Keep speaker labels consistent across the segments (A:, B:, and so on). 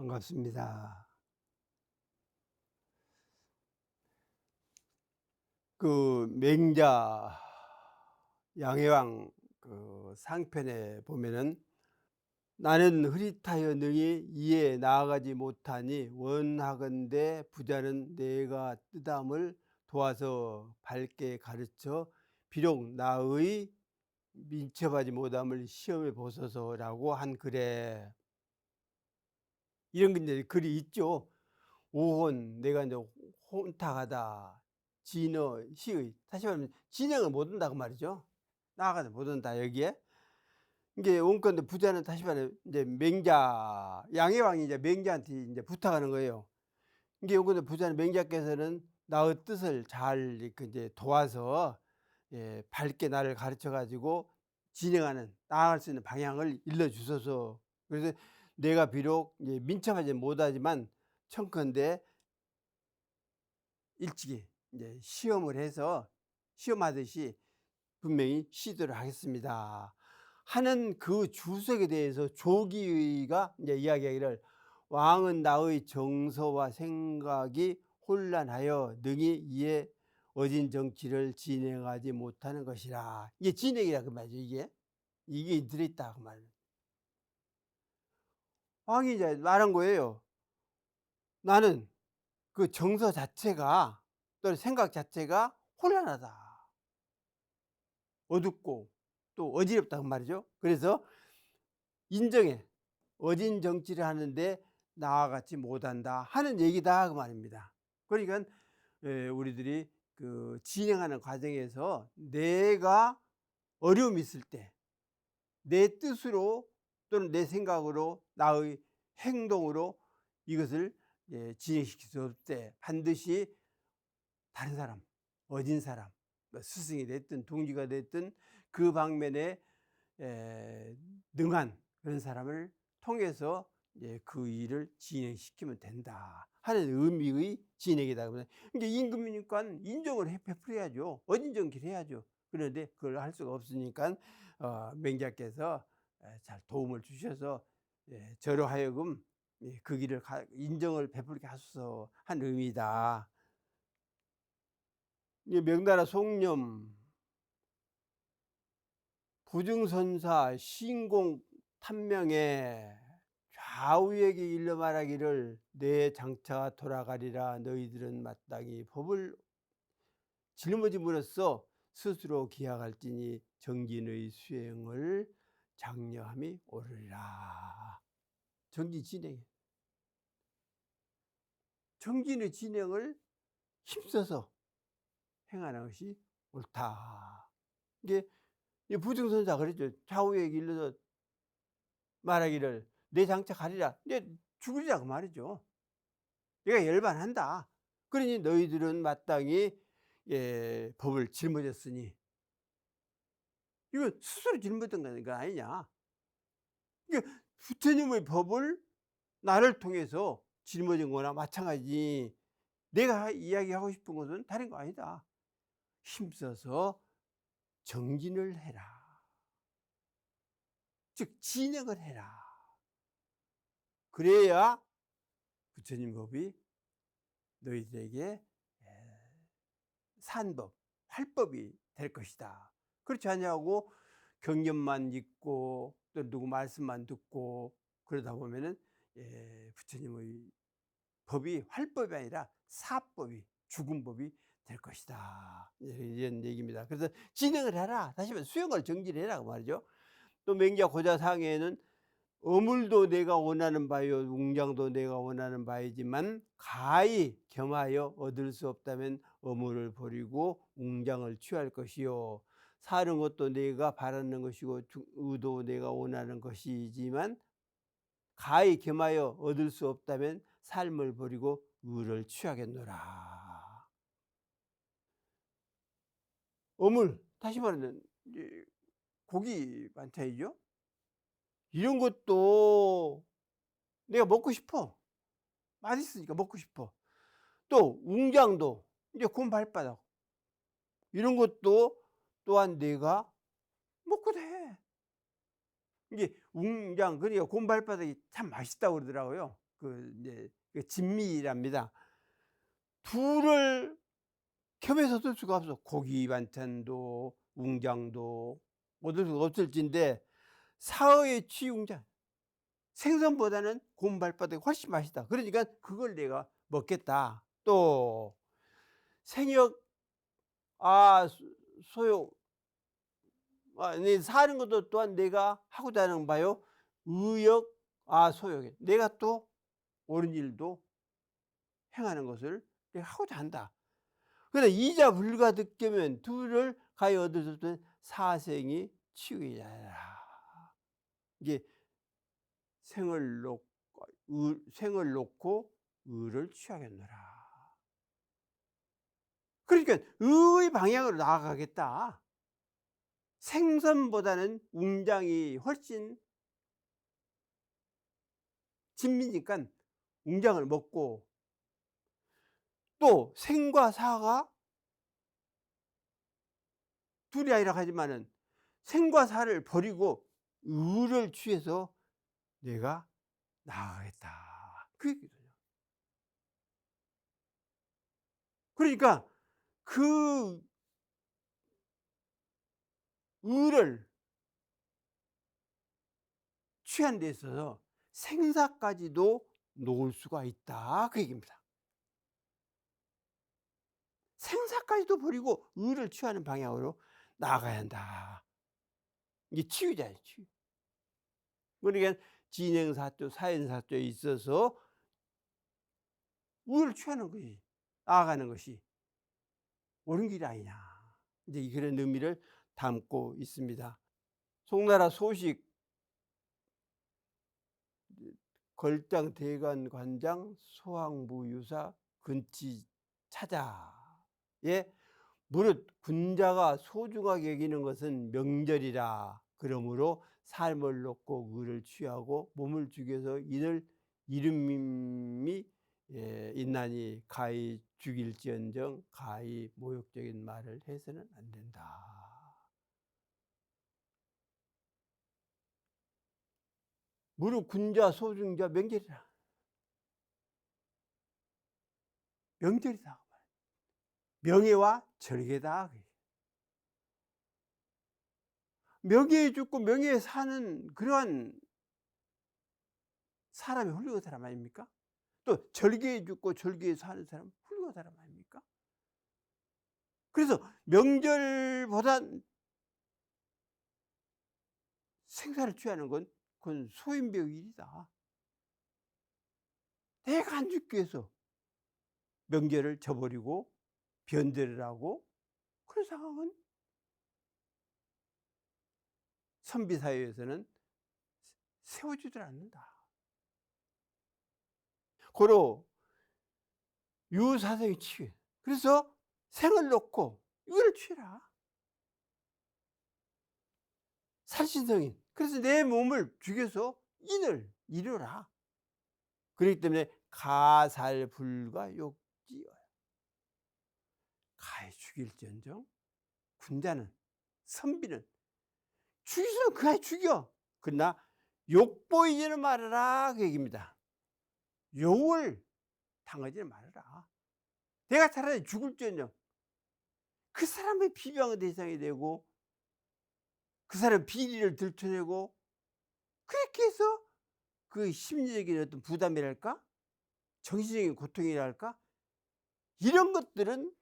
A: 반갑습니다. 그 맹자 양해왕 그 상편에 보면은 나는 흐릿하여 능히 이에 나아가지 못하니 원하건대 부자는 내가 뜨담을 도와서 밝게 가르쳐 비록 나의 민첩하지 못함을 시험해 보소서라고 한 글에 이런 게 이제 글이 있죠. 오혼 내가 이제 혼탁하다. 진어 시의 다시 말하면 진행을 못 한다고 말이죠. 나아가서 못 한다 여기에. 이게 원건데 부자는 다시 말해 이제 맹자 양해왕이 이제 맹자한테 이제 부탁하는 거예요. 이게 원건데 부자는 맹자께서는 나의 뜻을 잘 이렇게 이제 도와서 밝게 나를 가르쳐 가지고 진행하는 나아갈 수 있는 방향을 일러 주소서. 그래서 내가 비록 이제 민첩하지 못하지만 청컨대 일찍이 이제 시험을 해서 시험하듯이 분명히 시도를 하겠습니다 하는 그 주석에 대해서 조기가 이제 이야기하기를 왕은 나의 정서와 생각이 혼란하여 능히 이에 어진 정치를 진행하지 못하는 것이라. 이게 진행이라 그 말이죠. 이게 들어있다 그 말. 왕이 이제 말한 거예요. 나는 그 정서 자체가 또는 생각 자체가 혼란하다. 어둡고 또 어지럽다는 말이죠. 그래서 인정해. 어진 정치를 하는데 나와 같이 못한다 하는 얘기다 그 말입니다. 그러니까 우리들이 그 진행하는 과정에서 내가 어려움이 있을 때 내 뜻으로 또는 내 생각으로 나의 행동으로 이것을 진행시킬 수 없을 때 반드시 다른 사람, 어진 사람, 뭐 스승이 됐든 동지가 됐든 그 방면에 능한 그런 사람을 통해서 그 일을 진행시키면 된다 하는 의미의 진행이다. 그러니까 임금이니까 인정을 베풀어야죠. 어진 정치를 해야죠. 그런데 그걸 할 수가 없으니까 맹자께서 잘 도움을 주셔서 저로 하여금 그 길을 인정을 베풀게 하소서 한 의미다. 명나라 송념 부증선사 신공 탐명에 좌우에게 일러 말하기를 내 장차가 돌아가리라. 너희들은 마땅히 법을 짊어짐으로써 스스로 기약할지니 정진의 수행을 장려함이 옳으리라. 정진 진행, 정진의 진행을 힘써서 행하는 것이 옳다. 이게 부증선사 그랬죠. 좌우에게 일러서 말하기를 내 장차 가리라. 내 죽으리라 그 말이죠. 내가 열반한다. 그러니 너희들은 마땅히 법을 짊어졌으니 이거 스스로 짊어진 거 아니냐. 그러니까 부처님의 법을 나를 통해서 짊어진 거나 마찬가지. 내가 이야기하고 싶은 것은 다른 거 아니다. 힘써서 정진을 해라. 즉 진행을 해라. 그래야 부처님 법이 너희들에게 산법, 활법이 될 것이다. 그렇지 않냐고 경전만 읽고 또 누구 말씀만 듣고 그러다 보면은 부처님의 법이 활법이 아니라 사법이 죽은 법이 될 것이다. 이런 얘기입니다. 그래서 진행을 해라. 다시 말해 수행을 정진해라 그 말이죠. 또 맹자 고자상에는 어물도 내가 원하는 바요 웅장도 내가 원하는 바이지만 가히 겸하여 얻을 수 없다면 어물을 버리고 웅장을 취할 것이요 사는 것도 내가 바라는 것이고 의도 내가 원하는 것이지만 가히 겸하여 얻을 수 없다면 삶을 버리고 의를 취하겠노라. 어물 다시 말하면 고기 반찬이죠. 이런 것도 내가 먹고 싶어. 맛있으니까 먹고 싶어. 또 웅장도 이제 곰 발바닥 이런 것도 또한 내가 먹고 돼. 이게 웅장 그러니까 곰 발바닥이 참 맛있다고 그러더라고요. 이제 진미랍니다. 둘을 겸해서 얻을 수가 없어. 고기 반찬도 웅장도 얻을 수가 없을진데 사의 취웅장, 생선보다는 고운 발바닥이 훨씬 맛있다. 그러니까 그걸 내가 먹겠다. 또 생역, 소용, 사는 것도 또한 내가 하고자 하는 바요. 의역, 소용, 내가 또 옳은 일도 행하는 것을 내가 하고자 한다. 그래 이자 불가득하면 둘을 가히 얻을 수 없는 사생이 치유이라. 이게 생을 놓고 의를 취하겠노라. 그러니까 의의 방향으로 나아가겠다. 생선보다는 웅장이 훨씬 진미니까 웅장을 먹고, 또 생과 사가 둘이 아니라 하지만은 생과 사를 버리고 의를 취해서 내가 나아가겠다. 그 얘기거든요. 그러니까 그 의를 취한 데 있어서 생사까지도 놓을 수가 있다. 그 얘기입니다. 생사까지도 버리고 의를 취하는 방향으로 나아가야 한다. 이게 치유잖아요, 치유. 그러니까 진행사조, 사연사조에 있어서 의를 취하는 것이, 나아가는 것이 옳은 길이 아니냐. 이제 그런 의미를 담고 있습니다. 송나라 소식 걸장 대관 관장 소황부 유사 근치 차자에 무릇 군자가 소중하게 여기는 것은 명절이라. 그러므로 삶을 놓고 의를 취하고 몸을 죽여서 이를 이름이 있나니 가히 죽일지언정 가히 모욕적인 말을 해서는 안 된다. 무릇 군자 소중자 명절이라. 명절이다. 명예와 절개다. 명예에 죽고 명예에 사는 그러한 사람이 훌륭한 사람 아닙니까? 또 절개에 죽고 절개에 사는 사람 훌륭한 사람 아닙니까? 그래서 명절보다 생사를 취하는 건 그건 소인배의 일이다. 내가 안 죽기 위해서 명절을 저버리고 변절을 하고 그런 상황은 선비사회에서는 세워지질 않는다. 고로 유사생이 취해. 그래서 생을 놓고 이걸 취해라. 살신성인. 그래서 내 몸을 죽여서 인을 이루라. 그렇기 때문에 가살불가 욕지어야. 가히 죽일지언정 군자는, 선비는 죽이면 그아이 죽여. 그러나 욕 보이지는 말아라. 그 얘기입니다. 욕을 당하지는 말아라. 내가 차라리 죽을지언정 그 사람의 비방의 대상이 되고 그 사람 비리를 들춰내고 그렇게 해서 그 심리적인 어떤 부담이랄까, 정신적인 고통이랄까, 이런 것들은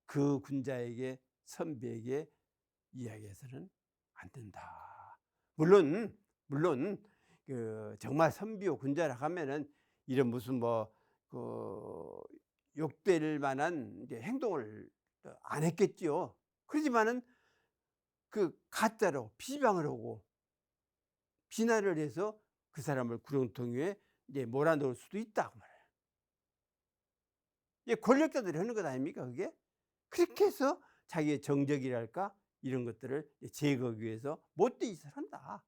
A: 그 군자에게, 선비에게 이야기해서는 안 된다. 물론 그 정말 선비요 군자라 하면은 이런 무슨 욕될 만한 행동을 안 했겠지요. 그렇지만은 그 가짜로 비방을 하고 비난을 해서 그 사람을 구렁텅이에 몰아넣을 수도 있다 말이에요. 이게 권력자들이 하는 것 아닙니까 그게? 그렇게 해서 자기의 정적이랄까 이런 것들을 제거하기 위해서 못된 짓을 한다.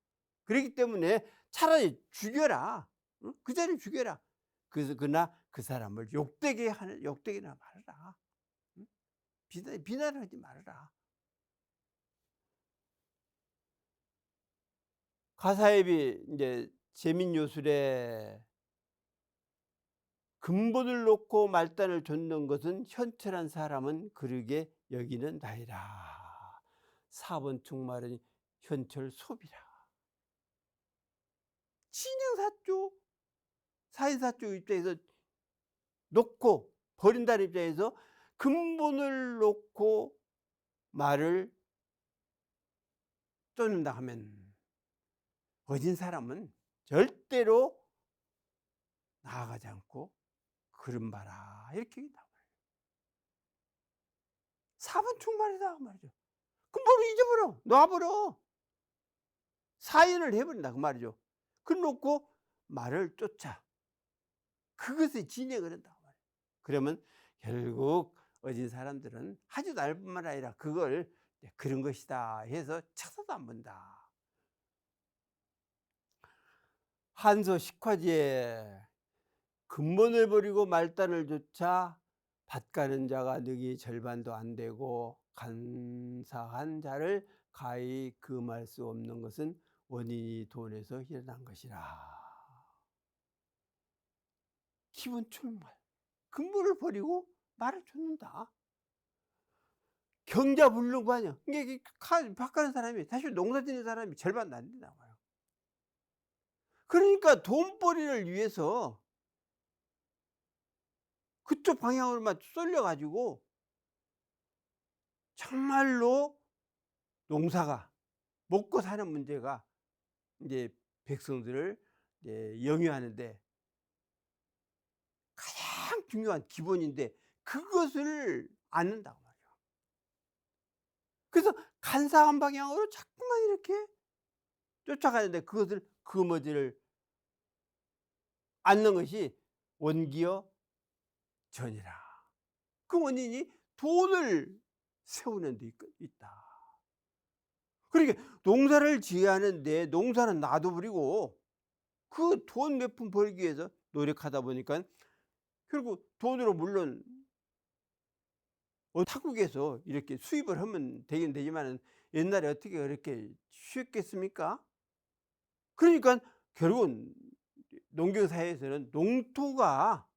A: 그렇기 때문에 차라리 죽여라. 응? 그 자리에 죽여라. 그래서 그러나 그 사람을 욕되게나 말아라. 응? 비난을 하지 말아라. 가사입이 이제 재민요술에 근본을 놓고 말단을 좇는 것은 현철한 사람은 그르게 여기는 나이라. 4번 충말은 현철 소비라. 진행사주, 사인사주 입장에서 놓고 버린다는 입장에서 근본을 놓고 말을 쫓는다 하면 어진 사람은 절대로 나아가지 않고 그름 봐라 이렇게 얘기한다고 말이에요. 4번 충말이다 그 말이죠. 근본을 잊어버려, 놔버려, 사인을 해버린다 그 말이죠. 그래놓고 말을 쫓아 그것에 진행을 한다고 말이에요. 그러면 결국 어진 사람들은 아주 날뿐만 아니라 그걸 그런 것이다 해서 쳐다도 안 본다. 한서 식화지에 근본을 버리고 말단을 쫓아 밭가는 자가 능히 절반도 안 되고 간사한 자를 가히 금할 수 없는 것은 원인이 돈에서 일어난 것이라. 기본 출말, 근본을 버리고 말을 쫓는다. 경자불능 거 아니야. 이게 밭가는 사람이, 사실 농사 짓는 사람이 절반도 안 된다고 봐요. 그러니까 돈벌이를 위해서 그쪽 방향으로만 쏠려가지고 정말로 농사가 먹고 사는 문제가 이제 백성들을 이제 영위하는데 가장 중요한 기본인데 그것을 않는다고 말이에요. 그래서 간사한 방향으로 자꾸만 이렇게 쫓아가는데 그것을 거머쥐를 않는 것이 원기여 전이라. 그 원인이 돈을 세우는 데 있다. 그러니까 농사를 지어야 하는데 농사는 놔둬버리고 그 돈 몇 푼 벌기 위해서 노력하다 보니까 결국 돈으로 물론 타국에서 이렇게 수입을 하면 되긴 되지만 옛날에 어떻게 그렇게 쉬웠겠습니까? 그러니까 결국은 농경사회에서는 농토가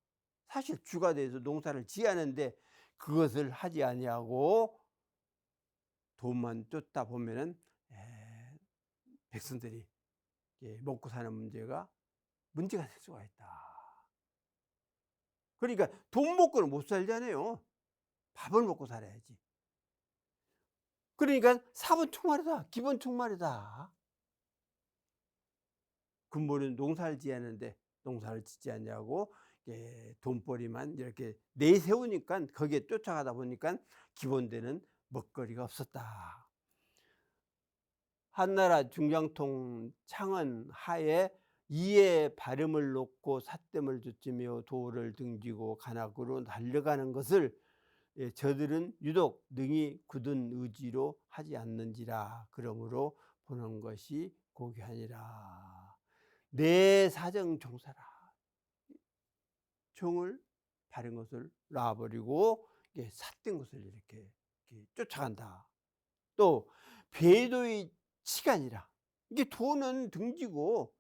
A: 사실 주가 돼서 농사를 지어야 하는데 그것을 하지 아니하고 돈만 쫓다 보면은 백성들이 먹고 사는 문제가 될 수가 있다. 그러니까 돈 먹고는 못 살잖아요. 밥을 먹고 살아야지. 그러니까 4번 총말이다. 기본 총말이다. 근본은 농사를 지어야 하는데 농사를 짓지 않냐고 돈벌이만 이렇게 내세우니까 거기에 쫓아가다 보니까 기본되는 먹거리가 없었다. 한나라 중장통 창은 하에 이에 발음을 놓고 삿됨을 좇으며 도를 등지고 간악으로 달려가는 것을 저들은 유독 능히 굳은 의지로 하지 않는지라. 그러므로 보는 것이 고귀하니라. 내 사정 종사라. 종을 바른 것을 놔버리고 삿된 것을 이렇게 쫓아간다. 또 배도의 치간이라. 이게 돈은 등지고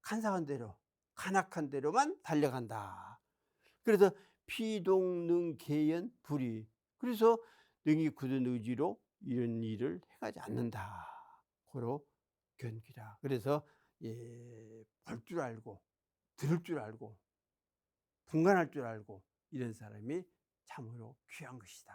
A: 간사한 대로 간악한 대로만 달려간다. 그래서 피동능 계연 불이. 그래서 능히 굳은 의지로 이런 일을 해가지 않는다. 고로 견기라. 그래서 볼 줄 알고 들을 줄 알고 분간할 줄 알고 이런 사람이 참으로 귀한 것이다.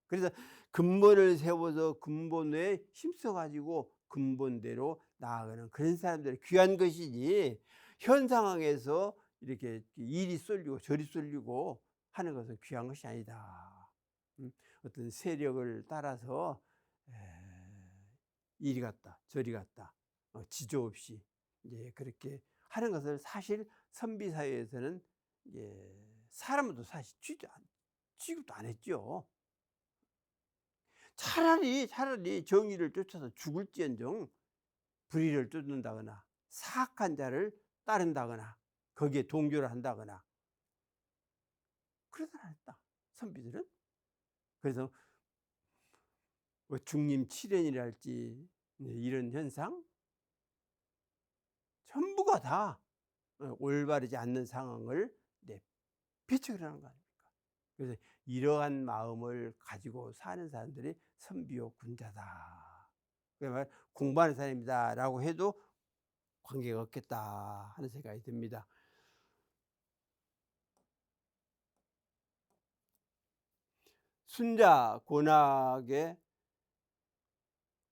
A: 그래서 근본을 세워서 근본에 힘써 가지고 근본대로 나아가는 그런 사람들이 귀한 것이지, 현 상황에서 이렇게 이리 쏠리고 저리 쏠리고 하는 것은 귀한 것이 아니다. 어떤 세력을 따라서 이리 갔다 저리 갔다 지조 없이 그렇게 하는 것을 사실 선비사회에서는 사람도 사실 취급도 안 했죠. 차라리 정의를 쫓아서 죽을지언정 불의를 쫓는다거나 사악한 자를 따른다거나 거기에 동조를 한다거나 그러지 않았다, 선비들은. 그래서 뭐 중림 칠연이랄지 이런 현상 전부가 다 올바르지 않는 상황을 빛이 그러는 거 아닙니까? 그래서 이러한 마음을 가지고 사는 사람들이 선비요 군자다. 그러면 공부하는 사람이다라고 해도 관계가 없겠다 하는 생각이 듭니다. 순자 고낙에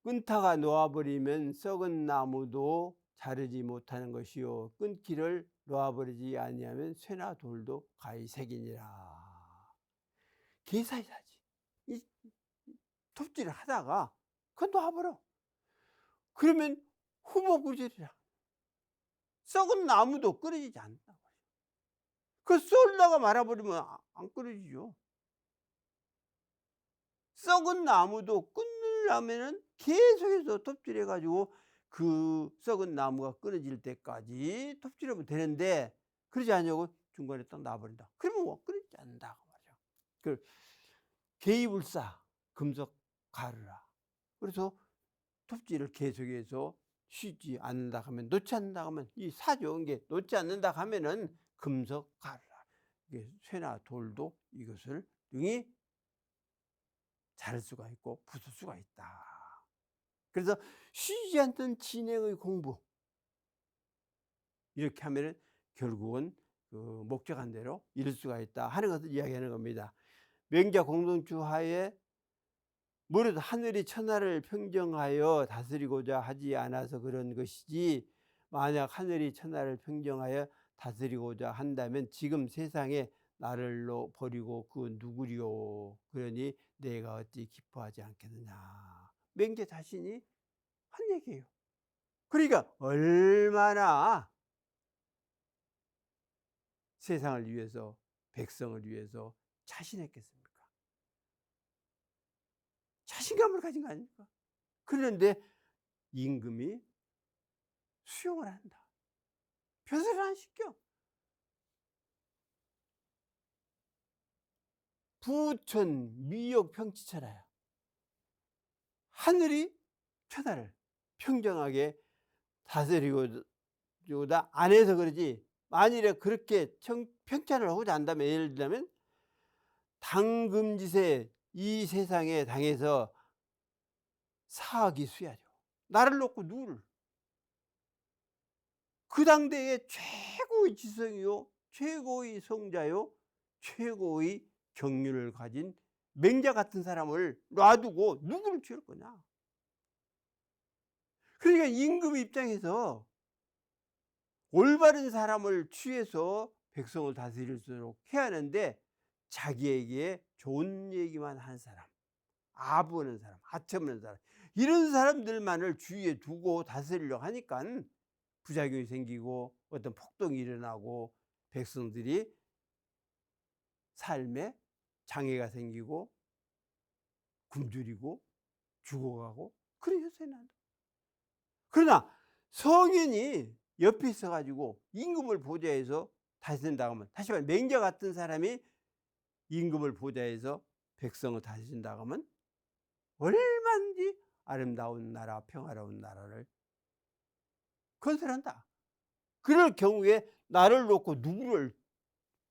A: 끊다가 놓아버리면 썩은 나무도 자르지 못하는 것이요 끊기를 놓아버리지 아니하면 쇠나 돌도 가히 새기니라. 개사이사지. 이 톱질을 하다가 그건 놓아버려. 그러면 후보구절이라. 썩은 나무도 끊어지지 않는다. 그 썰다가 말아버리면 안 끊어지죠. 썩은 나무도 끊으려면은 계속해서 톱질해가지고 그 썩은 나무가 끊어질 때까지 톱질하면 되는데 그러지 않냐고 중간에 딱 놔버린다. 그러면 뭐 끊어지지 않는다고 말이죠. 그 개이불사 금속 가르라. 그래서 톱질을 계속해서 쉬지 않는다 하면 놓지 않는다 하면 이 사죠. 이게 놓지 않는다 하면은 금속 가르라. 이게 쇠나 돌도 이것을 능히 자를 수가 있고 부술 수가 있다. 그래서 쉬지 않던 진행의 공부 이렇게 하면은 결국은 그 목적한 대로 이룰 수가 있다 하는 것을 이야기하는 겁니다. 맹자 공동주 하에 무릇 하늘이 천하를 평정하여 다스리고자 하지 않아서 그런 것이지 만약 하늘이 천하를 평정하여 다스리고자 한다면 지금 세상에 나를 버리고 그 누구리요 그러니 내가 어찌 기뻐하지 않겠느냐. 맹자 자신이 한 얘기예요. 그러니까 얼마나 세상을 위해서 백성을 위해서 자신했겠습니까? 자신감을 가진 거 아닙니까? 그런데 임금이 수용을 한다. 벼슬을 안 시켜. 부천 미역 평치천하야. 하늘이 천하를 평정하게 다스리고자 안 해서 그러지 만일에 그렇게 평천을 하고자 한다면 예를 들면 당금지세 이 세상의 당에서 사악이 수야죠. 나를 놓고 누구를 그 당대의 최고의 지성이요 최고의 성자요 최고의 경륜을 가진 맹자 같은 사람을 놔두고 누구를 취할 거냐. 그러니까 임금 입장에서 올바른 사람을 취해서 백성을 다스릴 수 있도록 해야 하는데 자기에게 좋은 얘기만 하는 사람, 아부하는 사람, 아첨하는 사람 이런 사람들만을 주위에 두고 다스리려고 하니까 부작용이 생기고 어떤 폭동이 일어나고 백성들이 삶에 장애가 생기고 굶주리고 죽어가고 그런 현상이 난다. 그러나 성인이 옆에 있어가지고 임금을 보좌해서 다스린다고 하면 다시 말해 맹자 같은 사람이 임금을 보좌해서 백성을 다스린다고 하면 얼마든지 아름다운 나라 평화로운 나라를 건설한다. 그럴 경우에 나를 놓고 누구를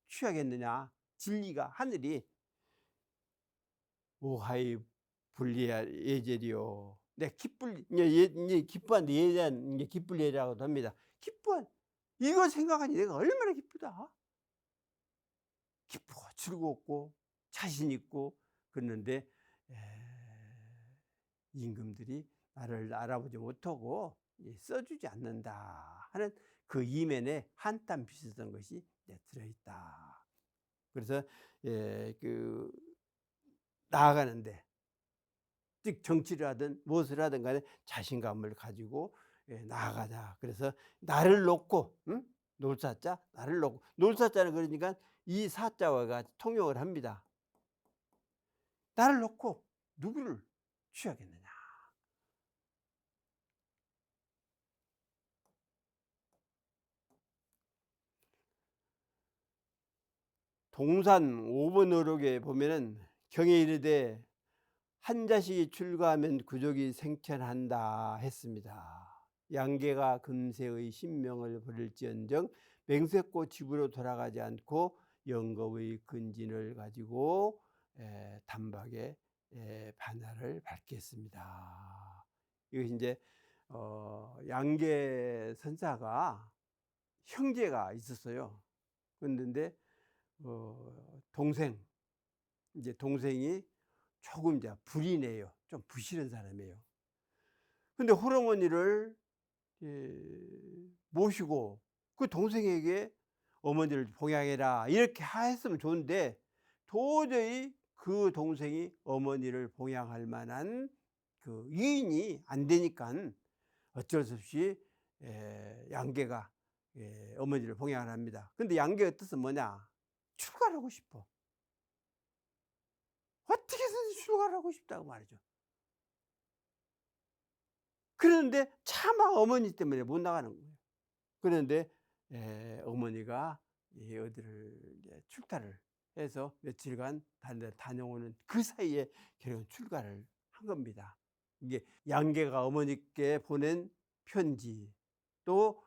A: 취하겠느냐. 진리가 하늘이 오하이 불리할 예절이요. 네, 기뻐한데 예전 기쁠 예라고도 합니다. 기뻐한 이거 생각하니 내가 얼마나 기쁘다. 기쁘고 즐겁고 자신 있고 그랬는데 임금들이 나를 알아보지 못하고 써주지 않는다 하는 그 이면에 한땀 비슷한 것이 들어있다. 그래서 그 나아가는데 즉 정치를 하든 무엇을 하든 간에 자신감을 가지고 나아가자. 그래서 나를 놓고 놀사자 나를 놓고 놀사자는 그러니까 이 사자와 같이 통용을 합니다. 나를 놓고 누구를 취하겠느냐. 동산 5번 어록에 보면은 경에 이르되 한 자식이 출가하면 구족이 생천한다 했습니다. 양계가 금세의 신명을 버릴지언정 맹세코 집으로 돌아가지 않고 영겁의 근진을 가지고 단박에 반야를 받겠습니다. 이것이 이제 양계 선사가 형제가 있었어요. 그런데 동생이 조금 이제 불이네요. 좀 부실한 사람이에요. 근데 홀어머니를 모시고 그 동생에게 어머니를 봉양해라 이렇게 했으면 좋은데, 도저히 그 동생이 어머니를 봉양할 만한 그 유인이 안 되니까 어쩔 수 없이 양계가 어머니를 봉양을 합니다. 근데 양계의 뜻은 뭐냐? 출가를 하고 싶어. 어떻게 해서든 출가를 하고 싶다고 말이죠. 그런데 차마 어머니 때문에 못 나가는 거예요. 그런데 어머니가 어디를 이제 출가를 해서 며칠간 다녀오는 그 사이에 결국은 출가를 한 겁니다. 이게 양계가 어머니께 보낸 편지, 또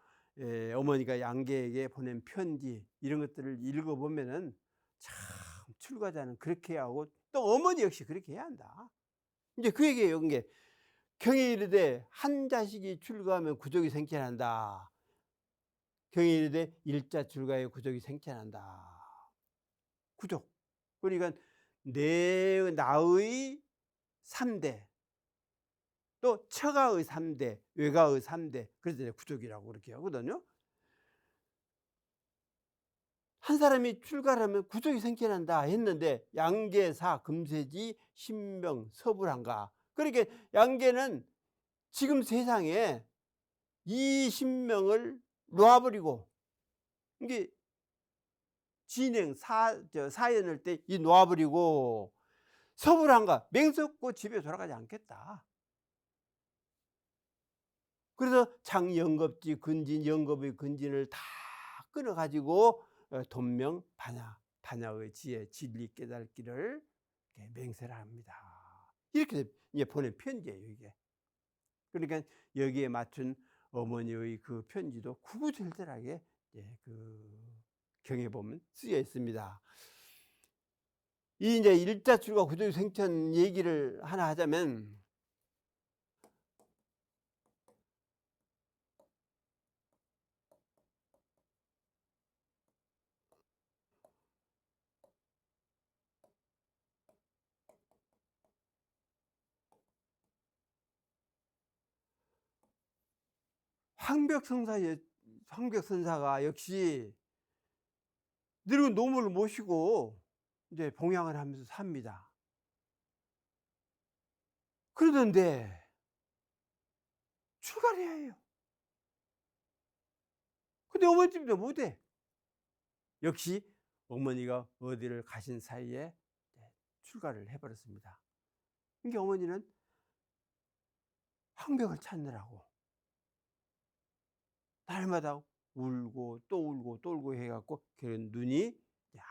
A: 어머니가 양계에게 보낸 편지, 이런 것들을 읽어보면은 참 출가자는 그렇게 해야 하고 또 어머니 역시 그렇게 해야 한다. 이제 그 얘기예요. 이게 경에 이르되 한 자식이 출가하면 구족이 생겨난다. 경에 이르되 일자 출가에 구족이 생겨난다. 구족. 그러니까 나의 3대, 또 처가의 3대, 외가의 3대, 그래서 구족이라고 그렇게 하거든요. 한 사람이 출가를 하면 구족이 생겨난다 했는데, 양계사, 금세지, 신명, 서불한가. 그러니까 양계는 지금 세상에 이 신명을 놓아버리고, 이게 사연할 때 이 놓아버리고, 서불한가, 맹세코 집에 돌아가지 않겠다. 그래서 장영겁지 근진, 영겁의 근진을 다 끊어가지고 돈명 반야의 지혜, 진리 깨달기를 맹세를 합니다. 이렇게 이제 보낸 편지예요, 이게. 그러니까 여기에 맞춘 어머니의 그 편지도 구구절절하게 그 경에 보면 쓰여 있습니다. 이 이제 일자 출가 구족이 생천 얘기를 하나 하자면, 황벽선사가 역시 늙은 노모를 모시고 이제 봉양을 하면서 삽니다. 그러던데 출가를 해야 해요. 근데 어머니 때문에 못해. 역시 어머니가 어디를 가신 사이에 출가를 해버렸습니다. 그러니까 어머니는 황벽을 찾느라고 날마다 울고 또 울고 또 울고 해갖고 그런 눈이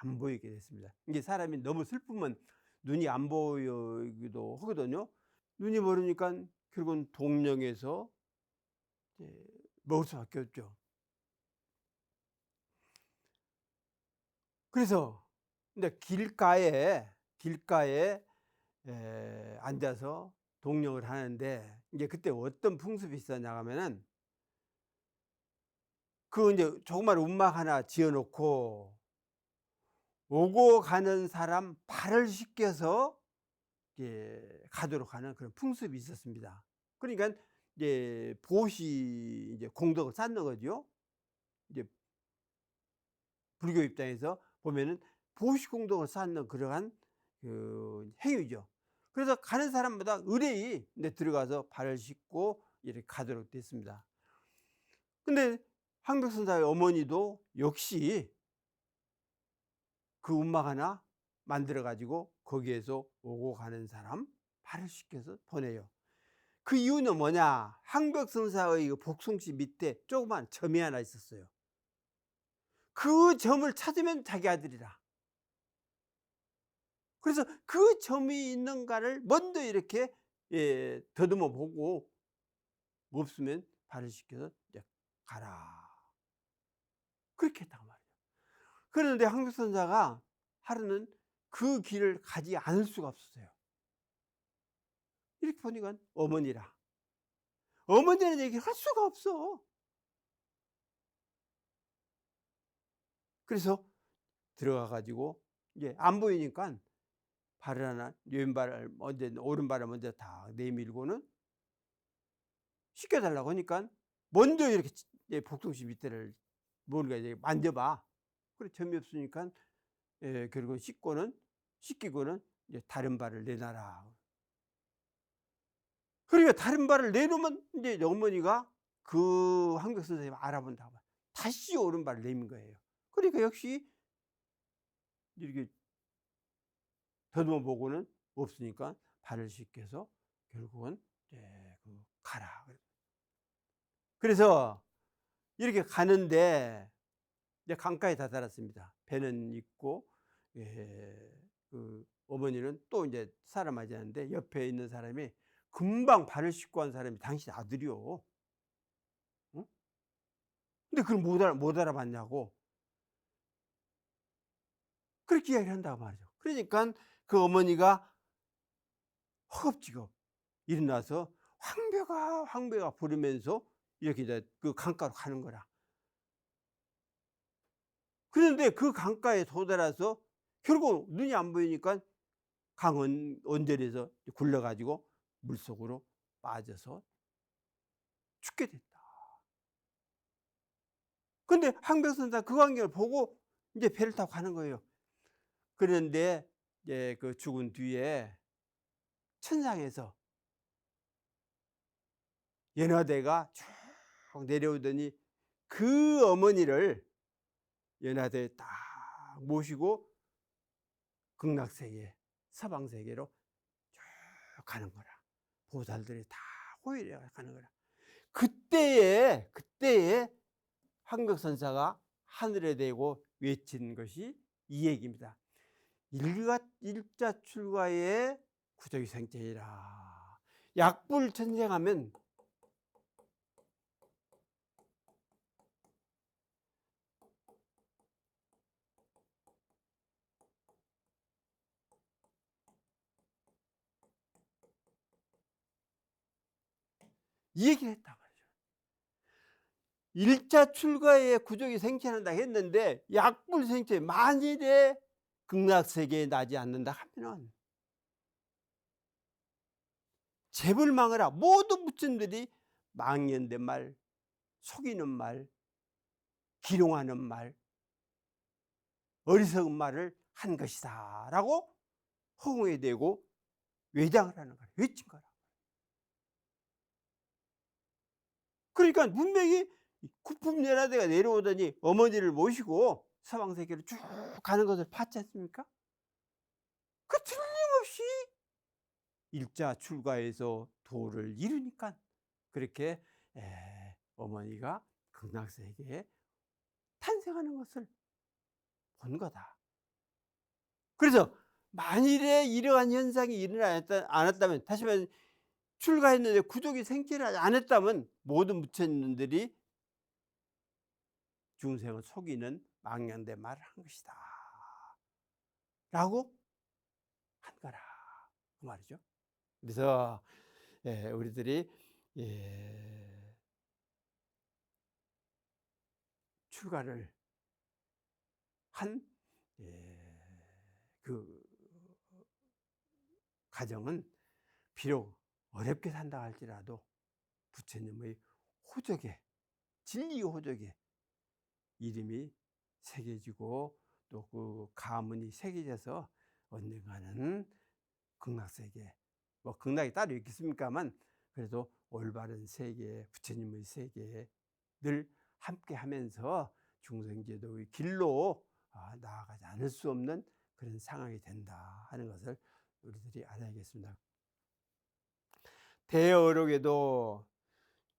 A: 안 보이게 됐습니다. 이게 사람이 너무 슬프면 눈이 안 보이기도 하거든요. 눈이 멀으니까 결국은 동령에서 먹을 수밖에 없죠. 그래서 근데 길가에 앉아서 동령을 하는데, 이제 그때 어떤 풍습이 있었냐 하면은, 그 이제 조그만 움막 하나 지어놓고 오고 가는 사람 발을 씻겨서 가도록 하는 그런 풍습이 있었습니다. 그러니까 이제 보시 이제 공덕을 쌓는 거죠. 이제 불교 입장에서 보면은 보시 공덕을 쌓는 그러한 그 행위죠. 그래서 가는 사람마다 의뢰이 들어가서 발을 씻고 이렇게 가도록 됐습니다. 근데 황벽선사의 어머니도 역시 그 움막 하나 만들어 가지고 거기에서 오고 가는 사람 발을 씻겨서 보내요. 그 이유는 뭐냐? 황벽선사의 복숭씨 밑에 조그만 점이 하나 있었어요. 그 점을 찾으면 자기 아들이라. 그래서 그 점이 있는가를 먼저 이렇게 더듬어 보고, 없으면 발을 씻겨서 이제 가라. 그렇게 했단 말이에요. 그런데 황백선사가 하루는 그 길을 가지 않을 수가 없었어요. 이렇게 보니까 어머니라. 어머니라는 얘기를 할 수가 없어. 그래서 들어가 가지고 이제 안 보이니까 발을 하나 왼발을 먼저 오른발을 먼저 다 내밀고는 씻겨 달라고 하니까 먼저 이렇게 복통씨 밑에를 뭔가 이제 만져봐. 그래 점이 없으니까 결국은 씻기고는 이제 다른 발을 내놔라. 그러니까 다른 발을 내놓으면 이제 어머니가 그 한국 선생님 알아본다고 다시 오른발을 내민 거예요. 그러니까 역시 이렇게 더듬어 보고는 없으니까 발을 씻겨서 결국은 가라. 그래서 이렇게 가는데 이제 강가에 다다랐습니다. 배는 있고 그 어머니는 또 이제 사람 맞이하는데 옆에 있는 사람이 금방 발을 씻고 한 사람이 당신 아들이요. 응? 근데 그걸 못 알아봤냐고 그렇게 이야기를 한다고 말이죠. 그러니까 그 어머니가 허겁지겁 일어나서 황배가 황배가 부르면서 이렇게 이제 그 강가로 가는 거라. 그런데 그 강가에 도달해서 결국 눈이 안 보이니까 언저리에서 굴러가지고 물속으로 빠져서 죽게 됐다. 근데 황백선사 그 광경을 보고 이제 배를 타고 가는 거예요. 그런데 이제 그 죽은 뒤에 천상에서 연화대가 쭉 내려오더니 그 어머니를 연화대에 딱 모시고 극락세계 서방세계로 쭉 가는 거라. 보살들이 다 호위해 가는 거라. 그때에 황백선사가 하늘에 대고 외친 것이 이 얘기입니다. 일자출가의 구적이 생체이라. 약불천생하면 이 얘기를 했단 말이죠. 일자출가의 구적이 생체한다 했는데 약불생체 만일에 극락세계에 나지 않는다 하면은 재불망하라. 모든 부처님들이 망연된 말, 속이는 말, 기롱하는 말, 어리석은 말을 한 것이다 라고 허공에 대고 외장을 하는 거야. 외친 거라. 그러니까 분명히 구품연화대가 내려오더니 어머니를 모시고 서방세계로 쭉 가는 것을 봤지 않습니까? 그 틀림없이 일자 출가해서 도를 이루니까 그렇게 어머니가 극락세계에 탄생하는 것을 본 거다. 그래서 만일에 이러한 현상이 일어나지 않았다면, 다시 말해 출가했는데 구족이 생기지 않았다면 모든 부처님들이 중생을 속이는 망연된 말을 한 것이다 라고 한 거라 그 말이죠. 그래서 우리들이 출가를 한 그 가정은 비록 어렵게 산다 할지라도 부처님의 호적에, 진리 호적에 이름이 새겨지고 또 그 가문이 새겨져서 언젠가는 극락세계, 뭐 극락이 따로 있겠습니까만 그래도 올바른 세계, 부처님의 세계에 늘 함께 하면서 중생제도의 길로 나아가지 않을 수 없는 그런 상황이 된다 하는 것을 우리들이 알아야겠습니다. 대어록에도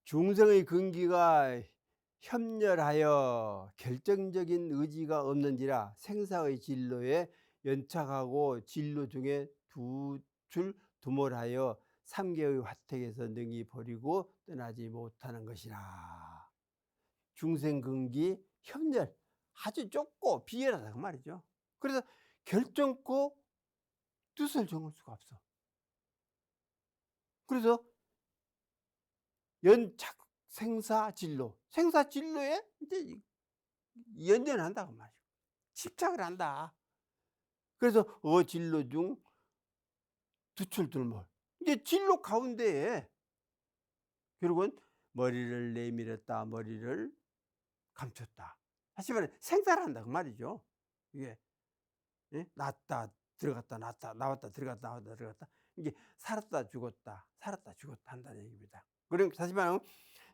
A: 중생의 근기가 협렬하여 결정적인 의지가 없는지라 생사의 진로에 연착하고 진로 중에 두 줄 두몰하여 삼계의 화택에서 능히 버리고 떠나지 못하는 것이라. 중생 근기 협렬, 아주 좁고 비열하다 그 말이죠. 그래서 결정코 뜻을 정할 수가 없어. 그래서 연착 생사진로, 생사진로에 이제 연연을 한다고 말이죠. 집착을 한다. 그래서 진로 중 두출둘몰. 이제 진로 가운데에 결국은 머리를 내밀었다, 머리를 감췄다. 다시 말해 생사를 한다 그 말이죠. 이게 예? 났다 들어갔다 놨다 나왔다 들어갔다 나왔다 들어갔다. 이게 살았다 죽었다 살았다 죽었다 한다는 얘기입니다. 그러니까 다시 말하면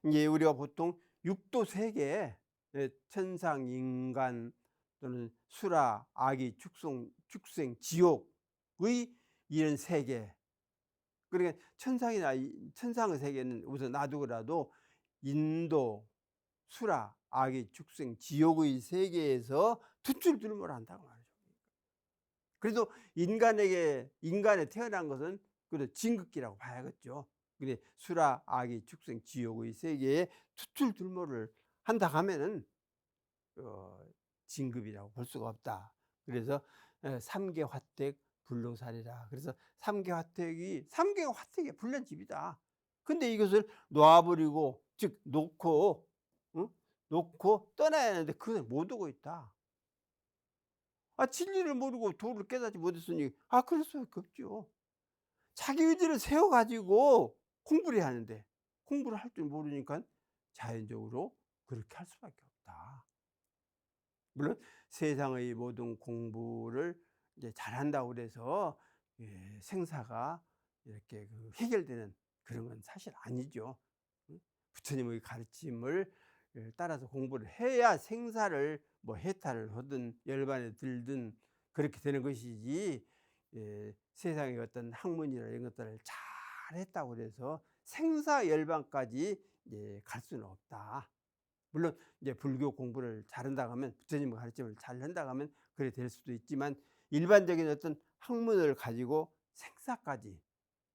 A: 이제 우리가 보통 육도 세계, 예, 천상, 인간 또는 수라, 아기, 축생, 지옥의 이런 세계. 그러니까 천상이나 천상의 세계는 우선 놔두고라도 인도, 수라, 아기, 축생, 지옥의 세계에서 투출두루몰 한다고 말이죠. 그래도 인간에 태어난 것은 그래도 진극기라고 봐야겠죠. 근데 수라, 아기, 축생, 지옥의 세계에 투출두루몰을 한다 하면은 진급이라고 볼 수가 없다. 그래서 삼계화택 불능살이라. 그래서 삼계화택이 불량집이다. 근데 이것을 놔버리고 즉 놓고, 응? 놓고 떠나야 하는데 그걸 못 오고 있다. 진리를 모르고 도를 깨닫지 못했으니 그럴 수밖에 없죠. 자기 의지를 세워 가지고 공부를 해야 하는데 공부를 할 줄 모르니까 자연적으로 그렇게 할 수밖에 없다. 물론 세상의 모든 공부를 이제 잘한다고 그래서 생사가 이렇게 해결되는 그런 건 사실 아니죠. 부처님의 가르침을 따라서 공부를 해야 생사를 뭐 해탈을 하든 열반에 들든 그렇게 되는 것이지, 세상의 어떤 학문이나 이런 것들을 잘 했다고 그래서 생사 열반까지 갈 수는 없다. 물론 이제 불교 공부를 잘한다고 하면 부처님의 가르침을 잘 한다고 하면 그래 될 수도 있지만 일반적인 어떤 학문을 가지고 생사까지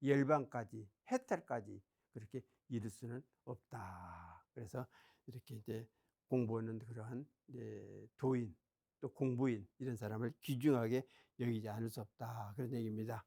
A: 열반까지 해탈까지 그렇게 이룰 수는 없다. 그래서 이렇게 이제 공부하는 그러한 이제 도인 또 공부인 이런 사람을 귀중하게 여기지 않을 수 없다. 그런 얘기입니다.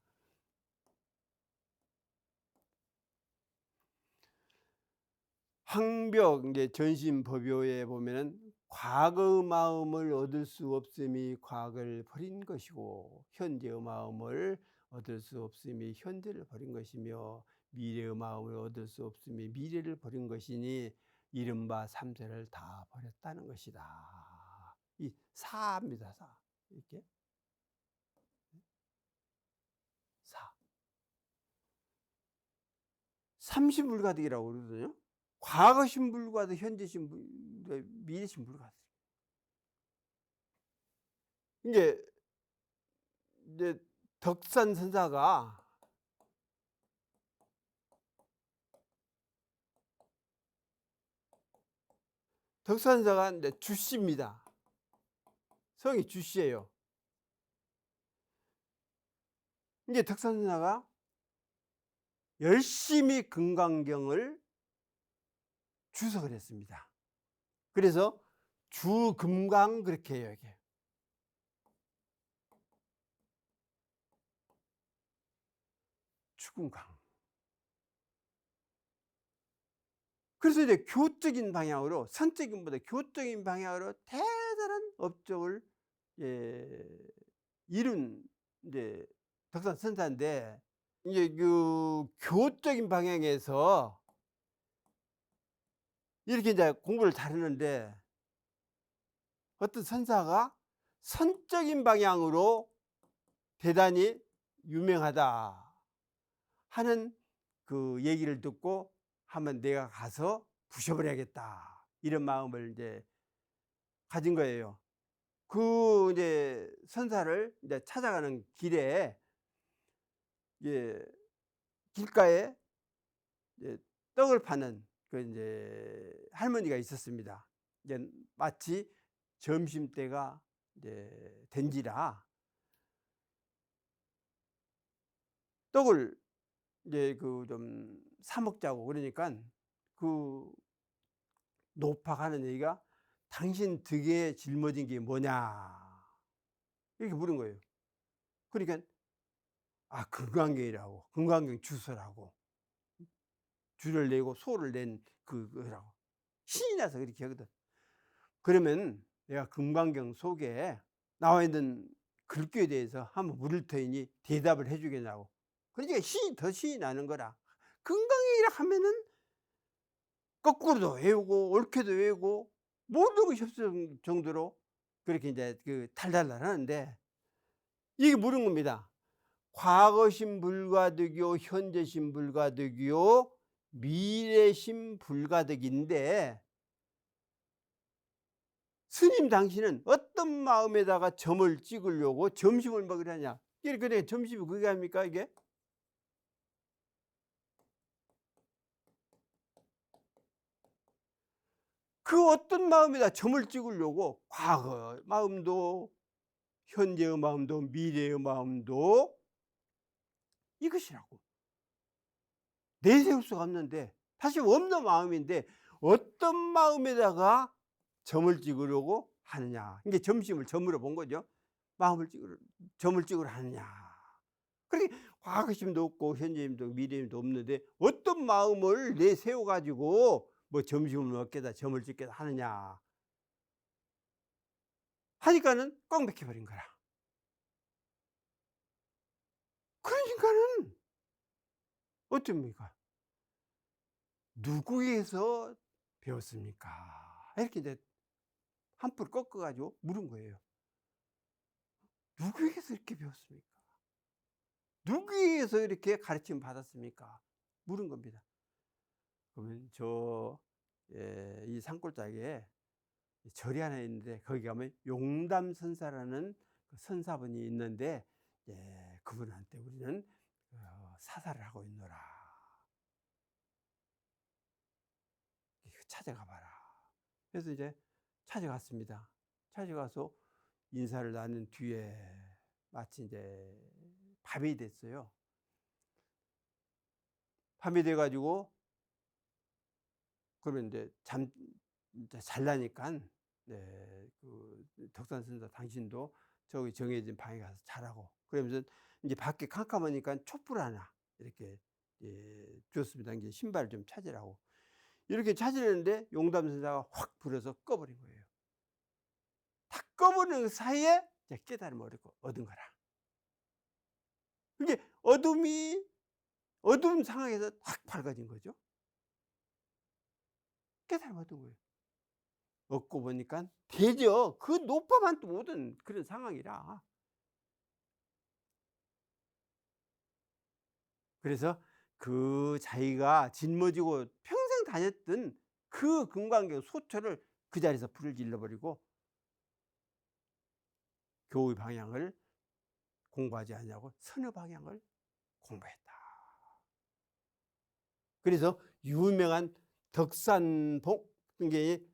A: 항벽 이제 전심법요에 보면은 과거의 마음을 얻을 수 없음이 과거를 버린 것이고 현재의 마음을 얻을 수 없음이 현재를 버린 것이며 미래의 마음을 얻을 수 없음이 미래를 버린 것이니 이른바 삼세를 다 버렸다는 것이다. 이 사입니다. 사. 이렇게 사. 삼신불가득이라고 그러거든요. 과거 신불가득, 현재 신불, 미래 신불가득. 이제 덕산 선사가 이제 주씨입니다. 성이 주씨예요. 이제 덕산 선사가 열심히 금강경을 주석을 했습니다. 그래서 주금강 그렇게 해요. 이게. 주금강. 그래서 이제 교적인 방향으로 선적인보다 교적인 방향으로 대단한 업적을 이룬 이제 덕산 선사인데 이제 그 교적인 방향에서 이렇게 이제 공부를 잘하는데 어떤 선사가 선적인 방향으로 대단히 유명하다 하는 그 얘기를 듣고 한번 내가 가서 부셔버려야겠다 이런 마음을 이제 가진 거예요. 그 이제 선사를 이제 찾아가는 길에 길가에 이제 떡을 파는 그 이제 할머니가 있었습니다. 이제 마치 점심때가 이제 된지라 떡을 이제 그 좀 사 먹자고 그러니까 그 노파가 하는 얘기가 당신 득에 짊어진 게 뭐냐 이렇게 물은 거예요. 그러니까 금강경이라고, 금강경 주소라고, 주를 내고 소를 낸 그거라고 신이 나서 그렇게 하거든. 그러면 내가 금강경 속에 나와 있는 글귀에 대해서 한번 물을 터이니 대답을 해 주겠냐고. 그러니까 신이 나는 거라. 금강경이라 하면은 거꾸로도 외우고 옳게도 외우고 모든 것이 없을 정도로 그렇게 이제 달달하는데, 이게 물은 겁니다. 과거심 불가득이요, 현재심 불가득이요, 미래심 불가득인데, 스님 당신은 어떤 마음에다가 점을 찍으려고 점심을 먹으려냐. 그래, 점심이 그게 아닙니까, 이게? 그 어떤 마음에다 점을 찍으려고 과거 마음도, 현재의 마음도, 미래의 마음도 이것이라고. 내세울 수가 없는데, 사실 없는 마음인데, 어떤 마음에다가 점을 찍으려고 하느냐. 이게 점심을 점으로 본 거죠. 점을 찍으려 하느냐. 그러니 과거심도 없고 현재심도 미래심도 없는데 어떤 마음을 내세워 가지고 뭐 점심을 먹겠다, 점을 찍겠다 하느냐 하니까는 꽉 막혀버린 거라. 그러니까는 어떻습니까? 누구에게서 배웠습니까? 이렇게 이제 한풀 꺾어가지고 물은 거예요. 누구에게서 이렇게 배웠습니까? 누구에게서 이렇게 가르침 받았습니까? 물은 겁니다. 그러면 이 산골짜기에 절이 하나 있는데, 거기 가면 용담선사라는 선사분이 있는데, 그분한테 우리는 사사를 하고 있노라. 찾아가 봐라. 그래서 이제 찾아갔습니다. 찾아가서 인사를 나눈 뒤에 마치 이제 밤이 됐어요. 밤이 돼가지고 그러면 이제 잘라니까, 덕산선사 당신도 저기 정해진 방에 가서 자라고. 그러면서 이제 밖에 캄캄하니까 촛불 하나 이렇게 줬습니다. 이제 신발을 좀 찾으라고. 이렇게 찾으려는데 용담선사가 확 불어서 꺼버린 거예요. 다 꺼버리는 그 사이에 깨달음을 얻은 거라. 이게 어두운 상황에서 확 밝아진 거죠. 깨달음을 얻은 거예요. 얻고 보니까 되죠. 그 높아만 또 오던 그런 상황이라. 그래서 그 자기가 짊어지고 평생 다녔던 그 금강경 소처를 그 자리에서 불을 질러버리고 교의 방향을 공부하지 않냐고 선의 방향을 공부했다. 그래서 유명한 덕산봉 등의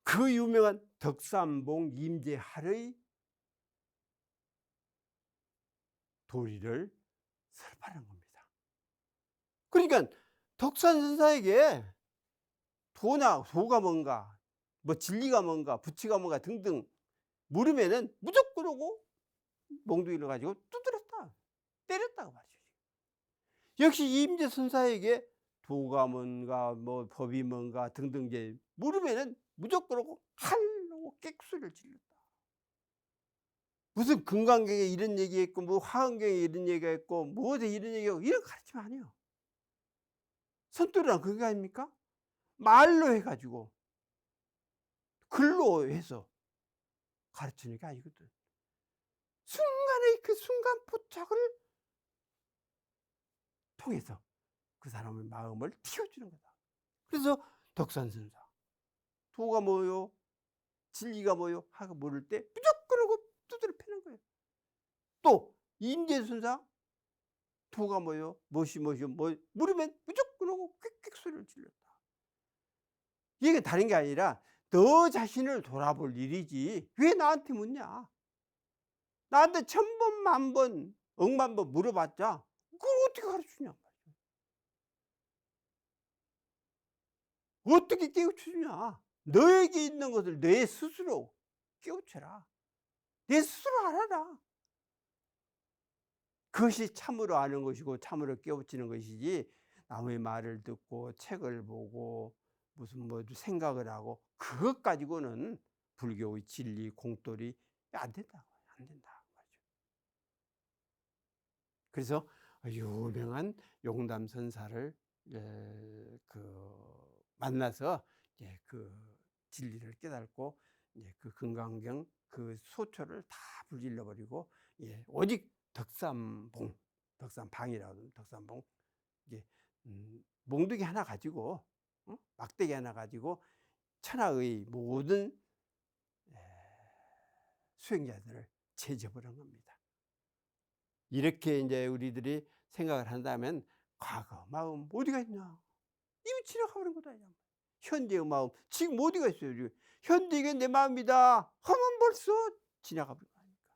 A: 그 유명한 덕산봉 임재할의 도리를 설파하는 겁니다. 그러니까 덕산선사에게 도가 뭔가, 뭐 진리가 뭔가, 부치가 뭔가 등등 물으면은 무조건 오고 몽둥이를 가지고 두드렸다, 때렸다고 말이죠. 역시 임재 선사에게 도가 뭔가, 뭐 법이 뭔가 등등 이제 물으면은 무조건 오고 칼로 객수를 질렀다. 무슨 금강경에 이런 얘기했고, 뭐 화엄경에 이런 얘기가 있고, 뭐에 이런 얘기하고, 이런 가르침 아니에요. 선도란 그게 아닙니까? 말로 해가지고 글로 해서 가르치는 게 아니거든. 순간의 그 순간 포착을 통해서 그 사람의 마음을 틔워주는 거다. 그래서 덕산선사 도가 뭐요, 진리가 뭐요 하고 물을 때 무조건 하고 두드려 패는 거예요. 또 임재선사 도가 뭐요? 무엇이 뭐 물으면 무조건 하고 꽥꽥 소리를 질렀다. 이게 다른 게 아니라 너 자신을 돌아볼 일이지 왜 나한테 묻냐? 나한테 1000번, 10,000번, 억만 번 물어봤자 그걸 어떻게 가르쳐주냐? 어떻게 깨우쳐주냐? 너에게 있는 것을 내 스스로 깨우쳐라. 내 스스로 알아라. 그것이 참으로 아는 것이고 참으로 깨우치는 것이지, 남의 말을 듣고 책을 보고 무슨 뭐 생각을 하고 그것 가지고는 불교의 진리 공돌이 안 된다고, 안 된다 말이죠. 그래서 유명한 용담선사를 만나서 그 진리를 깨닫고 그 금강경 그 소초를 다 불질러 버리고 오직 덕삼봉, 덕삼방이라고 하면 덕삼봉, 이게 몽둥이 하나 가지고 막대기 하나 가지고 천하의 모든 수행자들을 제접을 한 겁니다. 이렇게 이제 우리들이 생각을 한다면 과거 마음 어디가 있냐? 이미 지나가버린 거다. 현재의 마음 지금 어디가 있어요? 지금 현재 이게 내 마음이다 하면 벌써 지나가버린 거 아닙니까?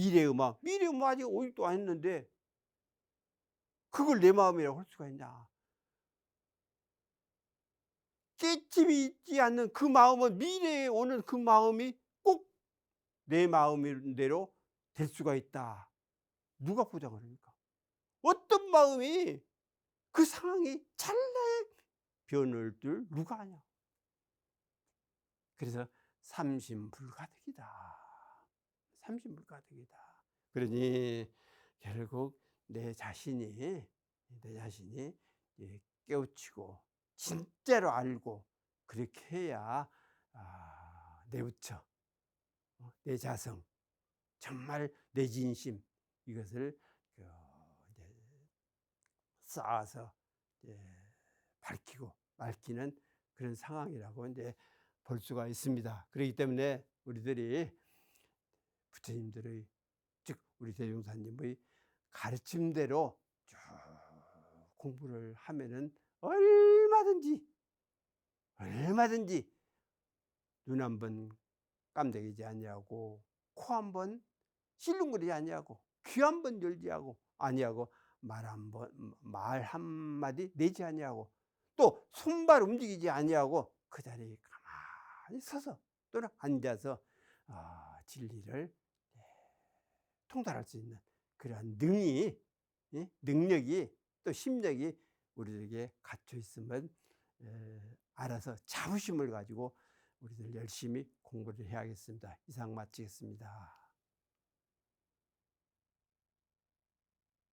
A: 미래의 마음 아직 5일도 안 했는데 그걸 내 마음이라고 할 수가 있냐? 깨짐이 있지 않는 그 마음은, 미래에 오는 그 마음이 꼭 내 마음대로 될 수가 있다. 누가 보장을 합니까? 어떤 마음이 그 상황이 찰나에 변을 줄 누가 아냐? 그래서 삼심불가득이다. 삼심불가득이다. 그러니 결국 내 자신이 깨우치고 진짜로 알고 그렇게 해야 내부처, 내 자성, 정말 내 진심, 이것을 쌓아서 밝히는 그런 상황이라고 이제 볼 수가 있습니다. 그렇기 때문에 우리들이 부처님들의, 즉 우리 대종사님의 가르침대로 쭉 공부를 하면은 얼마든지 눈 한 번 깜짝이지 아니하고, 코 한 번 실눈거리지 아니하고, 귀 한 번 열지 아니하고, 말 한마디 내지 아니하고, 또 손발 움직이지 아니하고 그 자리에 가만히 서서 또는 앉아서 진리를 통달할 수 있는 그러한 능력이 또 심력이 우리에게 갇혀 있으면 알아서 자부심을 가지고 우리들 열심히 공부를 해야겠습니다. 이상 마치겠습니다.